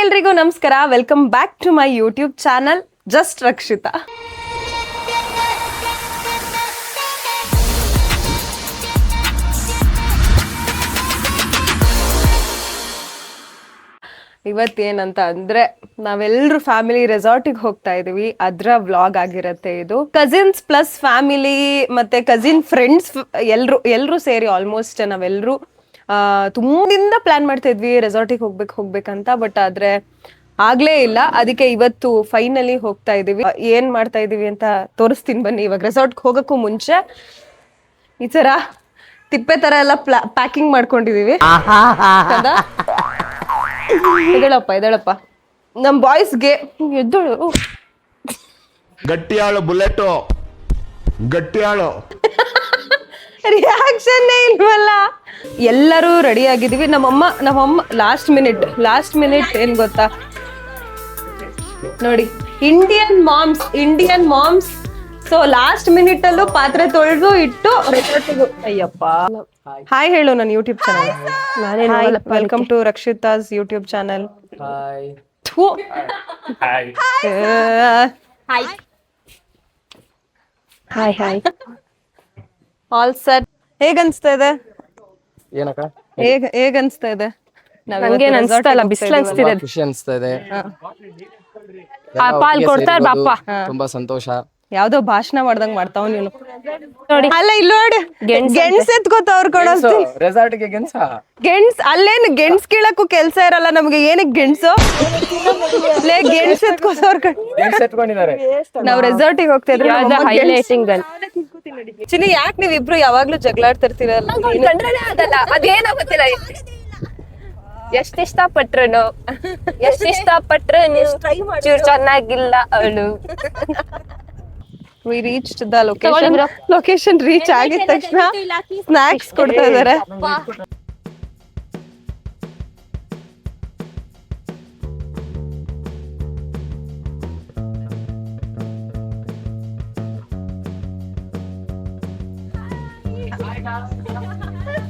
ಎಲ್ರಿಗೂ ನಮಸ್ಕಾರ. Welcome back to my YouTube channel just Rakshita. ಇವತ್ತೇನಂತ ಅಂದ್ರೆ ನಾವೆಲ್ಲರೂ ಫ್ಯಾಮಿಲಿ ರೆಸಾರ್ಟಿಗೆ ಹೋಗ್ತಾ ಇದೀವಿ. ಅದ್ರ ವ್ಲಾಗ್ ಆಗಿರತ್ತೆ ಇದು. ಕಸಿನ್ಸ್ ಪ್ಲಸ್ ಫ್ಯಾಮಿಲಿ ಮತ್ತೆ ಕಸಿನ್ ಫ್ರೆಂಡ್ಸ್ ಎಲ್ರು ಸೇರಿ ಆಲ್ಮೋಸ್ಟ್ ನಾವೆಲ್ಲರೂ ತುಂಬಿಂದ ಪ್ಲಾನ್ ಮಾಡ್ತಾ ಇದ್ವಿ ರೆಸಾರ್ಟಿಗೆ ಹೋಗ್ಬೇಕಂತ. ಬಟ್ ಆದ್ರೆ ಆಗ್ಲೇ ಇಲ್ಲ. ಅದಕ್ಕೆ ಇವತ್ತು ಫೈನಲಿ ಹೋಗ್ತಾ ಇದೀವಿ. ಏನ್ ಮಾಡ್ತಾ ಇದೀವಿ ಅಂತ ತೋರಿಸ್ತೀನಿ ಬನ್ನಿ. ಇವಾಗ ರೆಸಾರ್ಟ್ಗೆ ಹೋಗಕ್ಕೂ ಮುಂಚೆ ಈ ತರ ತಿಪ್ಪೆ ತರ ಎಲ್ಲ ಪ್ಯಾಕಿಂಗ್ ಮಾಡ್ಕೊಂಡಿದೀವಿ. ಎದಳಪ್ಪ ನಮ್ ಬಾಯ್ಸ್ಗೆ ಎದ್ದಳು ಗಟ್ಟಿಯಾಳು ಬುಲೆಟ್ ಗಟ್ಟಿಯಾಳು ರಿಯಾಕ್ಷನ್ ಇಲ್ವಲ್ಲ. ಎಲ್ಲರೂ ರೆಡಿ ಆಗಿದೀವಿ. ನಮ್ಮಮ್ಮ ಲಾಸ್ಟ್ ಮಿನಿಟ್ ಏನ್ ಗೊತ್ತಾ ನೋಡಿ, Indian moms so last minute ಅಲ್ಲೂ ಪಾತ್ರೆ ತೊಳೆದು ಇಟ್ಟು ರೆಸಾರ್ಟಿಗೂ. ಅಯ್ಯಪ್ಪ ಹಾಯ್ ಹೇಳು ನನ್ನ YouTube channel. Welcome to Rakshita's YouTube channel. Hi all set. ಹೇಗನ್ಸ್ತಾ ಇದೆ? ಹೇಗನ್ಸ್ತಾ ಇದೆ? ನಂಗೇನ್ ಅನ್ಸ್ತಾ ಬಿಸಿಲು ಅನ್ಸ್ತಿದೆ, ಖುಷಿ ಅನ್ಸ್ತಾ ಇದೆ. ಪಾಲ್ ಕೊಡ್ತಾರ ಬಾಪ. ತುಂಬಾ ಸಂತೋಷ. ಯಾವ್ದೋ ಭಾಷಣ ಮಾಡ್ದಂಗ್ ಮಾಡ್ತಾವ್ ನೀನು ನೋಡಿ. ಅಲ್ಲ ಇಲ್ಲಿ ನೋಡಿ, ಗೆಣಸ್ ಎತ್ಕೋತಾವ್ರು ಕೊಡೋದು. ರೆಸಾರ್ಟ್ ಗೆ ಗೆಣಸ್ ಅಲ್ಲೇನು ಗೆಣಸ್ ಕೀಳಕ್ಕೂ ಕೆಲ್ಸ ಇರಲ್ಲ ನಮ್ಗೆ. ಏನಕ್ಕೆ ಗೆಣಸು ಗೆಣಸ್ ಎತ್ಕೋತಾವ್ರ ಎತ್ಕೊಂಡಿದ್ದಾರೆ. ನಾವ್ ರೆಸಾರ್ಟಿಗೆ ಹೋಗ್ತಾ ಇದ್ರಿ. ಚಿನಿ ಯಾಕೆ ನೀವಿಬ್ರು ಯಾವಾಗ್ಲೂ ಜಗಳಾಡ್ತಿರ್ತೀರಲ್ಲ? ಅದೇನಾಗುತ್ತಿಲ್ಲ. ಎಷ್ಟ್ ಇಷ್ಟಪಟ್ರು ಚೂರ್ ಚೆನ್ನಾಗಿಲ್ಲ ಅವಳು. We reached the location reach ಆಗಿದ ತಕ್ಷಣ ಸ್ನಾಕ್ಸ್ ಕೊಡ್ತಾ ಇದಾರೆ.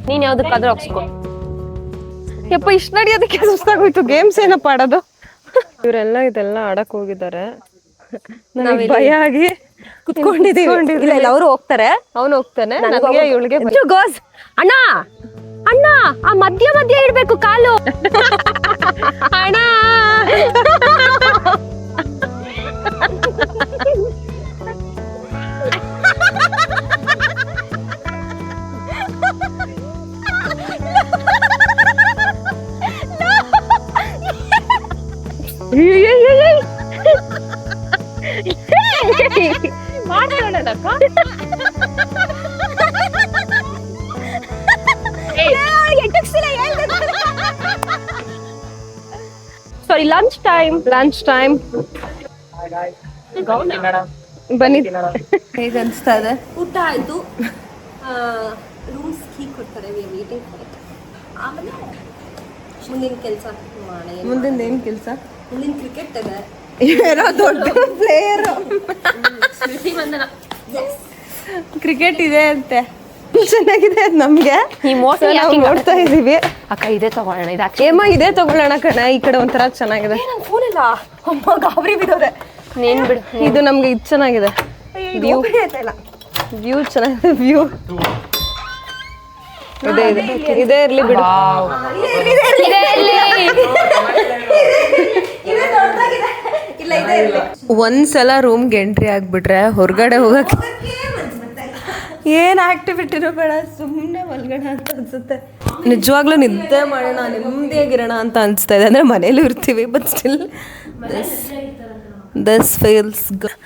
ನೀನ್ ಯಾವ್ದಕ್ಕಾದ್ರೂ ಹಾಕ್ಸ್ಕೊ. ಯಪ್ಪ ಇಷ್ಟ ನಡಿಯೋದಕ್ಕೆ ಸುಸ್ತಾಗೋಯ್ತು. ಗೇಮ್ಸ್ ಏನಪ್ಪ ಆಡೋದು? ಇವರೆಲ್ಲ ಇದೆಲ್ಲ ಆಡಕ್ ಹೋಗಿದ್ದಾರೆ. ನನಗೆ ಭಯ ಆಗಿ ಕುತ್ಕೊಂಡಿದೀವಿ. ಅವರು ಹೋಗ್ತಾರೆ, ಅವನು ಹೋಗ್ತಾನೆ. ನನಗೆ ಇವಳಿಗೆ ಅಣ್ಣ ಅಣ್ಣ ಆ ಮಧ್ಯ ಇಡ್ಬೇಕು ಕಾಲು. ಅಣ್ಣ ಸಾರಿ, ಲಂಚ್ ಟೈಮ್ ಬನ್ನಿ. ಹೇಗೆ ಅನಿಸ್ತಾ ಇದೆ? ಊಟ ಆಯ್ತು. ರೂಮ್ಸ್ ಕೀ ಕೊಡ್ತಾರೆ. ಆಮೇಲೆ ಮುಂದಿನ ಕೆಲಸ ಮುಂದಿನ ಏನ್ ಕೆಲಸ? ಮುಂದಿನ ಕ್ರಿಕೆಟ್ ಇದೆ. ಏನೋ ದೊಡ್ಡ ಪ್ಲೇಯರ್ ಕ್ರಿಕೆಟ್ ಇದೆ ಅಂತೆ. ಚೆನ್ನಾಗಿದೆ ನಮ್ಗೆ. ನಾವು ನೋಡ್ತಾ ಇದೀವಿ. ಅಕ್ಕ ಇದೇ ತಗೊಳ್ಳೋಣ. ಇದೇ ತಗೊಳ್ಳೋಣ ಕಣ. ಈ ಕಡೆ ಒಂಥರ ಚೆನ್ನಾಗಿದೆ. ಫೋನ್ ಇಲ್ಲ, ಅಮ್ಮ ಗಾಬರಿ ಬಿದ್ದವ್ರೆ. ನೀನ್ ಬಿಡು. ಇದು ನಮ್ಗೆ ಇದು ಚೆನ್ನಾಗಿದೆ. ವ್ಯೂ ಚೆನ್ನಾಗಿದೆ. ವ್ಯೂ ಇದೇ ಇರ್ಲಿ ಬಿಡು. ಒಂದ್ಸಲ ರೂಮ್ಗೆ ಎಂಟ್ರಿ ಆಗ್ಬಿಟ್ರೆ ಹೊರಗಡೆ ಹೋಗಕ್ಕೆ ಏನ್ ಆಕ್ಟಿವಿಟಿನೂ ಬೇಡ, ಸುಮ್ಮನೆ ಮಲ್ಗೋಣ ಅಂತ ಅನ್ಸುತ್ತೆ. ನಿಜವಾಗ್ಲೂ ನಿದ್ದೆ ಮಾಡೋಣ, ನೆಮ್ಮದಿಯಾಗಿರೋಣ ಅಂತ ಅನ್ಸ್ತಾ ಇದೆ. ಅಂದ್ರೆ ಮನೇಲೂ ಇರ್ತೀವಿ, but still this feels good.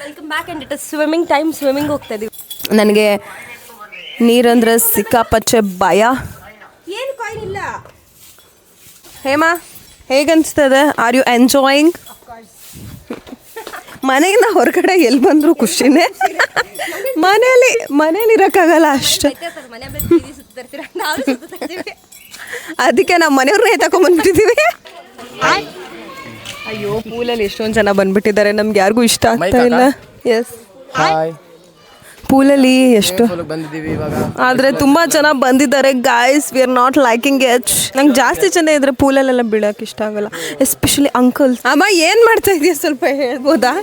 Welcome back and it is swimming time. Swimming ಹೋಗ್ತಾ ಇದೀವಿ. ನನಗೆ ನೀರಂದ್ರೆ ಸಿಕ್ಕಾಪಚ್ಚೆ ಭಯ. ಏನು ಕಾಯಿನ್ ಇಲ್ಲ. ಹೇಮಾ ಹೇಗನ್ಸ್ತದೆ? Are you enjoying? ಮನೆಗಿಂದ ಹೊರಗಡೆ ಎಲ್ಲಿ ಬಂದ್ರು ಖುಷಿನೇ. ಮನೇಲಿ ಇರೋಕ್ಕಾಗಲ್ಲ ಅಷ್ಟೇ. ಅದಕ್ಕೆ ನಾವು ಮನೆಯವ್ರನ್ನೇ ತಗೊಂಡ್ಬಂದ್ಬಿಟ್ಟಿದ್ದೀವಿ. ಅಯ್ಯೋ, ಪೂಲಲ್ಲಿ ಎಷ್ಟೊಂದು ಜನ ಬಂದ್ಬಿಟ್ಟಿದ್ದಾರೆ. ನಮ್ಗೆ ಯಾರಿಗೂ ಇಷ್ಟ ಆಗ್ತಾ ಇಲ್ಲ. ಎಸ್ ಪೂಲಲ್ಲಿ ಎಷ್ಟು ಬಂದಿದ್ದೀವಿ ಇವಾಗ. ಆದ್ರೆ ತುಂಬಾ ಚೆನ್ನಾಗಿ ಬಂದಿದ್ದಾರೆ guys. We are not liking it. ನಂಗೆ ಜಾಸ್ತಿ ಜನ ಇದ್ರೆ ಪೂಲಲ್ಲೆಲ್ಲ ಬೀಳಕ್ಕೆ ಇಷ್ಟ ಆಗಲ್ಲ, ಎಸ್ಪೆಷಲಿ ಅಂಕಲ್ಸ್. ಅಮ್ಮ ಏನ್ ಮಾಡ್ತಾ ಇದೀಯ ಸ್ವಲ್ಪ ಹೇಳ್ಬೋದಾ?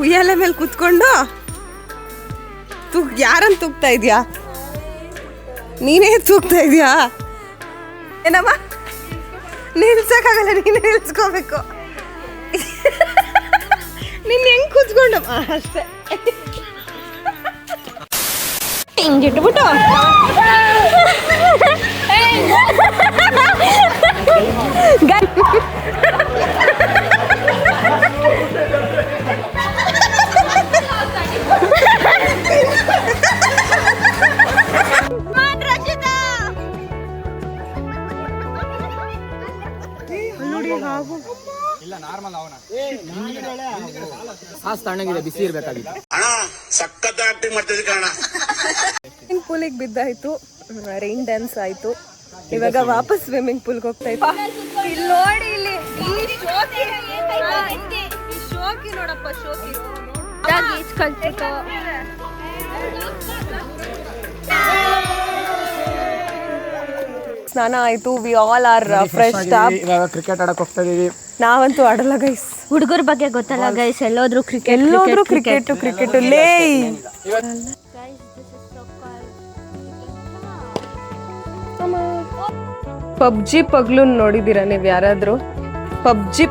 ಉಯ್ಯಾಲೆ ಮೇಲೆ ಕುತ್ಕೊಂಡು ಯಾರನ್ನ ತೂಗ್ತಾ ಇದೀಯಾ? ನೀನೇ ತೂಗ್ತಾ ಇದೀಯಾ? ಏನಮ್ಮ ನಿಲ್ಸಕ್ಕಾಗಲ್ಲ, ನೀನೇ ನಿಲ್ಸ್ಕೋಬೇಕು. ನಿನ್ನ ಹೆಂಗ್ ಕೂತ್ಕೊಂಡು ಅಷ್ಟೇ ಹಿಂಗಿಟ್ಬಿಟ್ಟು ತಣ್ಣಗಿದೆ, ಬಿಸಿ ಇರ್ಬೇಕಾಗಿತ್ತು. ಸ್ವಿಮ್ಮಿಂಗ್ ಪೂಲಿಗೆ ಬಿದ್ದಾಯ್ತು, ರೈನ್ ಡ್ಯಾನ್ಸ್ ಆಯ್ತು. ಇವಾಗ ವಾಪಸ್ ಸ್ವಿಮ್ಮಿಂಗ್ ಪೂಲ್ಗೆ ಹೋಗ್ತಾ ಇತ್ತು. ಇಲ್ಲಿ ನೋಡಿ, ಇಲ್ಲಿ ಶೋಕಿ ನೋಡಪ್ಪ, ಶೋಕಿ ಸ್ನಾನ ಆಯ್ತು. We all are fresh up. ಇವಾಗ ಕ್ರಿಕೆಟ್ ಆಡಕ್ ಹೋಗ್ತಾ ಇದೀವಿ. ನಾವಂತೂ ಆಡಲ್ಲ ಗೈಸ್. ಹುಡುಗರ ಬಗ್ಗೆ ಗೊತ್ತಲ್ಲ ಗೈಸ್, ಎಲ್ಲೋದ್ರು ಕ್ರಿಕೆಟ್ ಎಲ್ಲೋದ್ರು ಕ್ರಿಕೆಟ್ ಲೇ. ಪಬ್ಜಿ ಪಗ್ಲು ನೋಡಿದೀರಾ ನೀವು ಯಾರಾದ್ರೂ? ಪಬ್ಜಿ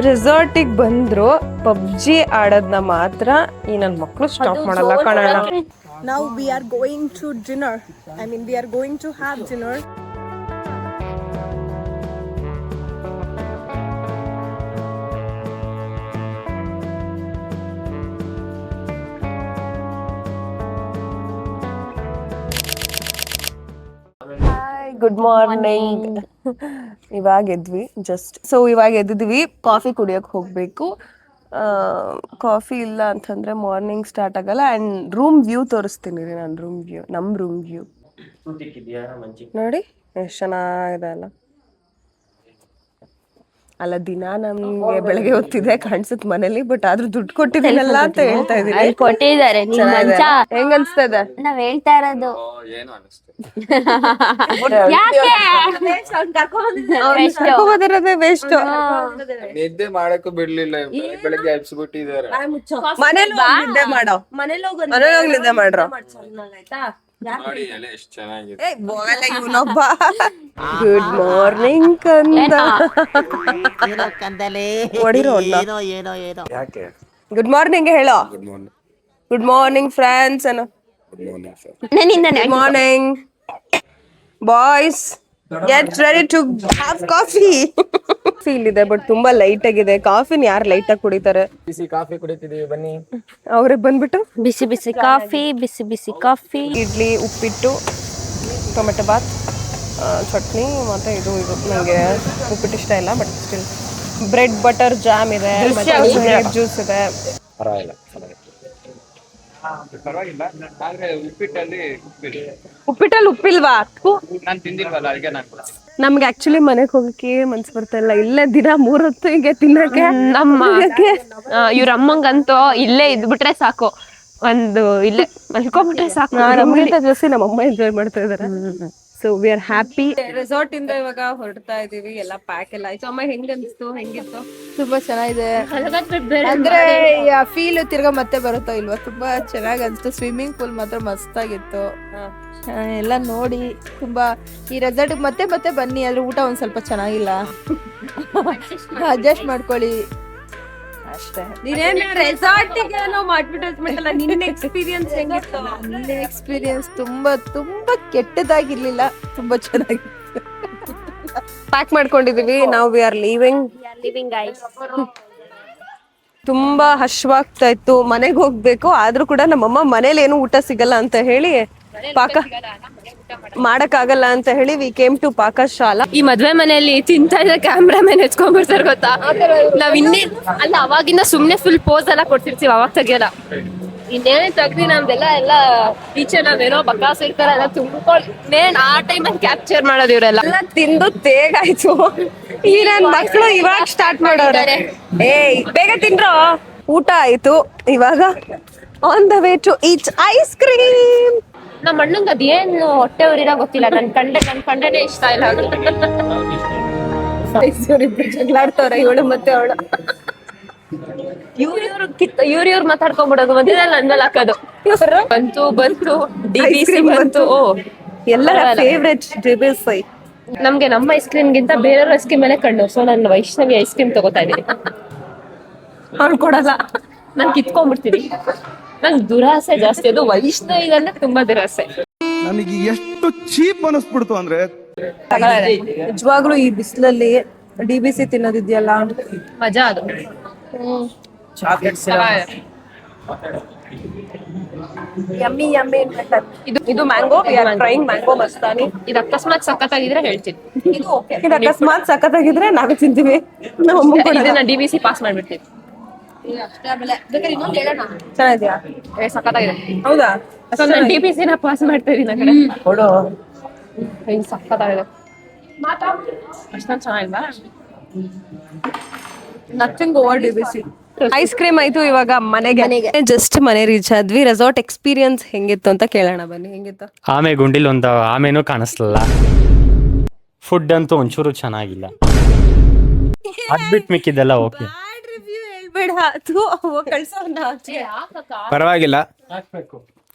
ರೆಸಾರ್ಟಿಗೆ ಬಂದ್ರು ಪಬ್ಜಿ ಆಡೋದನ್ನ ಮಾತ್ರ ಈ ನನ್ನ ಮಕ್ಕಳು ಸ್ಟಾಪ್ ಮಾಡಲ್ಲ ಕಣಣ್ಣ. Now we are going to dinner. I mean we are going to have dinner. Good morning. ಇವಾಗ ಎದ್ವಿ ಜಸ್ಟ್. ಸೊ ಇವಾಗ ಎದ್ದಿದ್ವಿ, ಕಾಫಿ ಕುಡಿಯೋಕೆ ಹೋಗಬೇಕು. ಕಾಫಿ ಇಲ್ಲ ಅಂತಂದ್ರೆ ಮಾರ್ನಿಂಗ್ ಸ್ಟಾರ್ಟ್ ಆಗಲ್ಲ. ಆ್ಯಂಡ್ ರೂಮ್ ವ್ಯೂ ತೋರಿಸ್ತೀನಿ ರೀ, ನಾನು ನಮ್ಮ ರೂಮ್ ವ್ಯೂ ನೋಡಿ ಎಷ್ಟು ಚೆನ್ನಾಗಿದೆ ಅಲ್ಲ. ಅಲ್ಲ ದಿನ ನಮ್ಗೆ ಬೆಳಗ್ಗೆ ಹೊತ್ತಿದೆ ಕಾಣಿಸುತ್ತೆ ಮನೇಲಿ, ಬಟ್ ಆದ್ರೂ ದುಡ್ಡು ಕೊಟ್ಟಿದ್ದೀನಲ್ಲ ಅಂತ ಹೇಳ್ತಾ ಇದೀನಿ. ಕೊಟ್ಟಿದ್ದಾರೆ. ಹೆಂಗ ಅನ್ಸ್ತಾ ಇದೆ? ನಾವ್ ಹೇಳ್ತಾ ಇರೋದು ಕರ್ಕೊಂಡ್ಬಂದಿರೋದೇ ವೇಸ್ಟ್. ನಿದ್ದೆ ಮಾಡಕ್ಕೂ ಬಿಡ್ಲಿಲ್ಲ, ಬೆಳಗ್ಗೆ ಎಬ್ಸ್ಬಿಟ್ಟಿದ್ದಾರೆ. ಮನೇಲಿ ನಿದ್ದೆ ಮಾಡೋ, ಮನೇಲಿ ಹೋಗಿ ನಿದ್ದೆ ಮಾಡ್ರೋ. ಇವನೊಬ್ಬ ಗುಡ್ ಮಾರ್ನಿಂಗ್ ಕಂದ ಹೊಡಿರೋ. ಗುಡ್ ಮಾರ್ನಿಂಗ್ ಹೇಳೋ. ಗುಡ್ ಮಾರ್ನಿಂಗ್ ಫ್ರೆಂಡ್ಸ್ ಅನ್ನು. Good morning boys, get ready to have coffee. Feel ಇದೆ ಬಟ್ ತುಂಬಾ ಲೈಟ್ ಆಗಿದೆ. ಕಾಫಿನ ಯಾರು ಲೈಟ್ ಆಗಿ ಕುಡಿತಾರೆ? ಬಿಸಿ ಕಾಫಿ ಕುಡಿತಿದೀವಿ, ಬನ್ನಿ. ಅವ್ರಿಗೆ ಬಂದ್ಬಿಟ್ಟು ಬಿಸಿ ಬಿಸಿ ಕಾಫಿ, ಬಿಸಿ ಬಿಸಿ ಕಾಫಿ, ಇಡ್ಲಿ, ಉಪ್ಪಿಟ್ಟು, ಟೊಮೆಟೊ ಬಾತ್, ಚಟ್ನಿ, ಮತ್ತೆ ಇದು ನನಗೆ ಉಪ್ಪಿಟ್ಟು ಇಷ್ಟ ಇಲ್ಲ but still bread butter jam ಇದೆ, ಜ್ಯೂಸ್ ಇದೆ. ಉಪ್ಪಿಟ್ಟಲ್ಲಿ ಉಪ್ಪಿಲ್ವಾ? ನಮ್ಗೆ ಆಕ್ಚುಲಿ ಮನೆಗೆ ಹೋಗಕ್ಕೆ ಮನ್ಸು ಬರ್ತಾ ಇಲ್ಲ. ಇಲ್ಲೇ ದಿನ 3 ಹೊತ್ತು ಹೀಗೆ ತಿನ್ನಕ್ಕೆ. ನಮ್ಮ ಇವ್ರ ಅಮ್ಮಂಗಂತೂ ಇಲ್ಲೇ ಇದ್ಬಿಟ್ರೆ ಸಾಕು, ಒಂದು ಇಲ್ಲೇ ಮಲ್ಕೊಂಡ್ಬಿಟ್ರೆ ಸಾಕು. ನಮ್ಗಿಂತ ಜಾಸ್ತಿ ನಮ್ಮ ಅಮ್ಮ ಎಂಜಾಯ್ ಮಾಡ್ತಾ ಇದಾರೆ. So we are happy. Resort ಇಂದ ಇವಾಗ ಹೊರಡ್ತಾ ಇದೀವಿ. ಎಲ್ಲ ಪ್ಯಾಕ್ ಎಲ್ಲ ಆಯ್ತು. ಅಮ್ಮ ಹೆಂಗ್ ಅನ್ಸ್ತು? ಹೆಂಗಿತ್ತು? ತುಂಬಾ ಚೆನ್ನಾಗಿದೆ. ಅಂದ್ರೆ ಫೀಲ್ ತಿರ್ಗಾ ಮತ್ತೆ ಬರುತ್ತೋ ಇಲ್ವಾ, ತುಂಬಾ ಚೆನ್ನಾಗ್ ಅನ್ಸ್ತು. ಸ್ವಿಮ್ಮಿಂಗ್ ಪೂಲ್ ಮಾತ್ರ ಮಸ್ತ್ ಆಗಿತ್ತು. ಎಲ್ಲ ನೋಡಿ ತುಂಬಾ ಈ ರೆಸಾರ್ಟ್ ಮತ್ತೆ ಮತ್ತೆ ಬನ್ನಿ. ಆದ್ರೆ ಊಟ ಒಂದ್ ಸ್ವಲ್ಪ ಚೆನ್ನಾಗಿಲ್ಲ, ಅಡ್ಜಸ್ಟ್ ಮಾಡ್ಕೊಳ್ಳಿ ಅಷ್ಟೇ. ನೀನೇನ್ ರೆಸಾರ್ಟಿಗೆ ಅಡ್ವರ್ಟೈಸ್ಮೆಂಟ್ ಅಲ್ಲ, ನಿನ್ನ ಎಕ್ಸ್ಪೀರಿಯನ್ಸ್ ಹೆಂಗಿತ್ತು? ನನ್ನ ಎಕ್ಸ್ಪೀರಿಯನ್ಸ್ ತುಂಬಾ ತುಂಬಾ ಕೆಟ್ಟದಾಗಿರ್ಲಿಲ್ಲ, ತುಂಬಾ ಚೆನ್ನಾಗಿತ್ತು. ಪ್ಯಾಕ್ ಮಾಡ್ಕೊಂಡಿದೀವಿ. ನಾವು ವಿ ಆರ್ ಲೀವಿಂಗ್. ತುಂಬಾ ಹಶ್ವಾಗ್ತಾ ಇತ್ತು, ಮನೆಗೆ ಹೋಗ್ಬೇಕು. ಆದ್ರೂ ಕೂಡ ನಮ್ಮಮ್ಮ ಮನೇಲಿ ಏನು ಊಟ ಸಿಗಲ್ಲ ಅಂತ ಹೇಳಿ, ಪಾಕ ಮಾಡಕ್ಕಾಗಲ್ಲ ಅಂತ ಹೇಳಿ ವಿ ಕೇಮ್ ಟು ಪಾಕಶಾಲಾ. ಈ ಮದ್ವೆ ಮನೆಯಲ್ಲಿ ತಿಂತಾ ಇದ್ದ ಕ್ಯಾಮ್ರಾಮನ್ ಎತ್ಕೊಂಡ್ಬಿಡ್ತಾರೆ ಗೊತ್ತಾ? ನಾವ್ ಅಲ್ಲ ಅವಾಗಿಂದ ಸುಮ್ನೆ ಫುಲ್ ಪೋಸ್ ಎಲ್ಲ ಕೊಡ್ತಿರ್ತೀವಿ, ಅವಾಗ ತೆಗಿಯಲ್ಲ. ಇನ್ನೇನೇ ತೆಗ್ದಿ ನಮ್ದೆಲ್ಲ ಎಲ್ಲ ಟೀಚರ್ ನಾವೇನೋ ಬಕಾಸ್ ಇರ್ತಾರೆ ಎಲ್ಲ ತುಂಬಿಕೊಂಡು ಮೇನ್ ಆ ಟೈಮಲ್ಲಿ ಕ್ಯಾಪ್ಚರ್ ಮಾಡೋದು. ಇವರೆಲ್ಲ ಎಲ್ಲ ತಿಂದು ತೇಗಾಯ್ತು. ಈ ನನ್ ಮಕ್ಳು ಇವಾಗ ಸ್ಟಾರ್ಟ್ ಮಾಡೋರೆ. ಏಯ್ ಬೇಗ ತಿನ್ರೋ. ಊಟ ಆಯ್ತು, ಇವಾಗ on the way to eat ice cream. ನಮ್ಮ ಅಣ್ಣಂಗ್ ಅದೇನು ಹೊಟ್ಟೆ ಉರಿರ ಗೊತ್ತಿಲ್ಲ, ನನ್ ಕಂಡನೆ ಇಷ್ಟ ಇಲ್ಲ. ಇವ್ರಿಬ್ರು ಜಗಳಾಡ್ತವ್ರೆ, ಇವಳು ಮತ್ತೆ ಅವಳು. ಇವ್ರು ಮಾತಾಡ್ಕೊಂಡ್ಬಿಡೋದು, ಮಧ್ಯದಲ್ಲಿ ನನ್ ಮೇಲೆ ಹಾಕೋದು. ಬಂತು DBC ಬಂತು. ಓ ಎಲ್ಲರ ಫೇವ್ರೆಟ್ DBC. ನಮ್ಗೆ ನಮ್ಮ ಐಸ್ ಕ್ರೀಮ್ಗಿಂತ ಬೇರೆಯವ್ರ ಐಸ್ ಕ್ರೀಮ್ ಮೇಲೆ ಕಣ್ಣು. ಸೊ ನಾನು ವೈಷ್ಣವಿ ಐಸ್ ಕ್ರೀಮ್ ತಗೋತಾ ಇದೀನಿ. ಅವ್ಳು ಕೊಡಲ್ಲ, ನಾನ್ ಕಿತ್ಕೊಂಡ್ಬಿಡ್ತೀನಿ. ನಂಗೆ ದುರಾಸೆ ಜಾಸ್ತಿ, ಅದು ವೈಷ್ಣವಿ ಅಂದ್ರೆ ತುಂಬಾ ದುರಾಸೆ. ನನಗೆ ಎಷ್ಟು ಚೀಪ್ ಅನಿಸ್ಬಿಡ್ತು ಅಂದ್ರೆ ನಿಜವಾಗ್ಲೂ ಈ ಬಿಸಿಲಲ್ಲಿ DBC ತಿನ್ನೋದಿದ್ಯಲ್ಲ, ಮಜಾ ಅದು. Yummy yummy. ಇದು ಮ್ಯಾಂಗೋ, ಟ್ರೈಂಗ್ ಮ್ಯಾಂಗೋ ಮಸ್ತಾನಿ. ಇದು ಅಕಸ್ಮಾತ್ ಸಖತ್ತಾಗಿದ್ರೆ ಹೇಳ್ತೀನಿ. ಇದು ಅಕಸ್ಮಾತ್ ಸಖತ್ತಾಗಿದ್ರೆ ನಾವೇ ತಿಂತೀವಿ. ಇದನ್ನ DBC ಪಾಸ್ ಮಾಡ್ಬಿಡ್ತೀನಿ. ಚೆನ್ನಾಗಿದ್ಯಾ? ಸಖತ್ತಾಗಿದೆ. ಹೌದಾ? ಸೊ ನಾನು DBC ನ ಪಾಸ್ ಮಾಡ್ತಾ ಇದೀನಿ. ಇದು ಸಖತ್ತಾಗಿದೆ. ಅಷ್ಟೊಂದು ಚೆನ್ನಾಗಿಲ್ವಾ? Nothing over DBC. Ice cream ಆಯ್ತು, ಇವಾಗ ಮನೆಗೆ ಜಸ್ಟ್ ಮನೆ ರೀಚ್ ಆದ್ವಿ. ರೆಸಾರ್ಟ್ ಎಕ್ಸ್ಪೀರಿಯನ್ಸ್ ಹೆಂಗಿತ್ತು ಅಂತ ಕೇಳೋಣ ಬನ್ನಿ. ಹೆಂಗಿತ್ತು? ಆಮೆ ಗುಂಡಿಲ್ ಒಂದು ಆಮೆನೂ ಕಾಣಿಸ್ಲಿಲ್ಲ. ಫುಡ್ ಅಂತೂ ಒಂಚೂರು ಚೆನ್ನಾಗಿಲ್ಲ. ಅದ್ಬಿಟ್ ಮಿಕ್ಕಿದ್ದೆಲ್ಲ ಓಕೆ. ಪರವಾಗಿಲ್ಲ,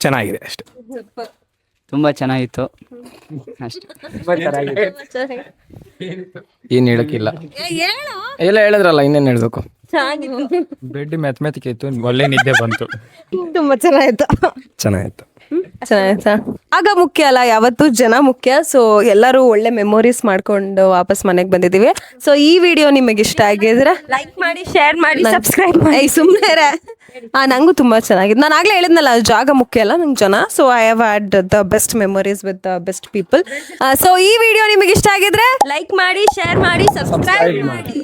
ಚೆನ್ನಾಗಿದೆ ಅಷ್ಟೇ. ತುಂಬಾ ಚೆನ್ನಾಗಿತ್ತು ಅಷ್ಟೇ. ಏನ್ ಹೇಳಕ್ಕಿಲ್ಲ, ಎಲ್ಲ ಹೇಳಿದ್ರಲ್ಲ, ಇನ್ನೇನ್ ಹೇಳ್ಬೇಕು. ಬೆಡ್ ಮೆತ್ಮೆತ್ತಿಗೆ ಇತ್ತು, ಒಳ್ಳೆ ನಿದ್ದೆ ಬಂತು. ತುಂಬಾ ಚೆನ್ನಾಗಿತ್ತು. ಚೆನ್ನಾಗಿತ್ತು. ಚೆನ್ನಾಯ್ತಾ? ಆಗ ಮುಖ್ಯ ಅಲ್ಲ, ಯಾವತ್ತು ಜನ ಮುಖ್ಯ. ಸೊ ಎಲ್ಲರೂ ಒಳ್ಳೆ ಮೆಮೊರೀಸ್ ಮಾಡ್ಕೊಂಡು ವಾಪಸ್ ಮನೆಗೆ ಬಂದಿದೀವಿ. ಸೊ ಈ ವಿಡಿಯೋ ನಿಮಗೆ ಇಷ್ಟ ಆಗಿದ್ರೆ ಲೈಕ್ ಮಾಡಿ, ಶೇರ್ ಮಾಡಿ, ಸಬ್ಸ್ಕ್ರೈಬ್ ಮಾಡಿ. ಸುಮ್ಮನೆ ನಂಗೂ ತುಂಬಾ ಚೆನ್ನಾಗಿದೆ. ನಾನು ಆಗ್ಲೇ ಹೇಳಿದ್ನಲ್ಲ, ಜಾಗ ಮುಖ್ಯ ಅಲ್ಲ, ನಂಗೆ ಜನ. So I have had the best memories with the best people. So ಈ ವಿಡಿಯೋ ನಿಮಗೆ ಇಷ್ಟ ಆಗಿದ್ರೆ ಲೈಕ್ ಮಾಡಿ, ಶೇರ್ ಮಾಡಿ, ಸಬ್ಸ್ಕ್ರೈಬ್ ಮಾಡಿ.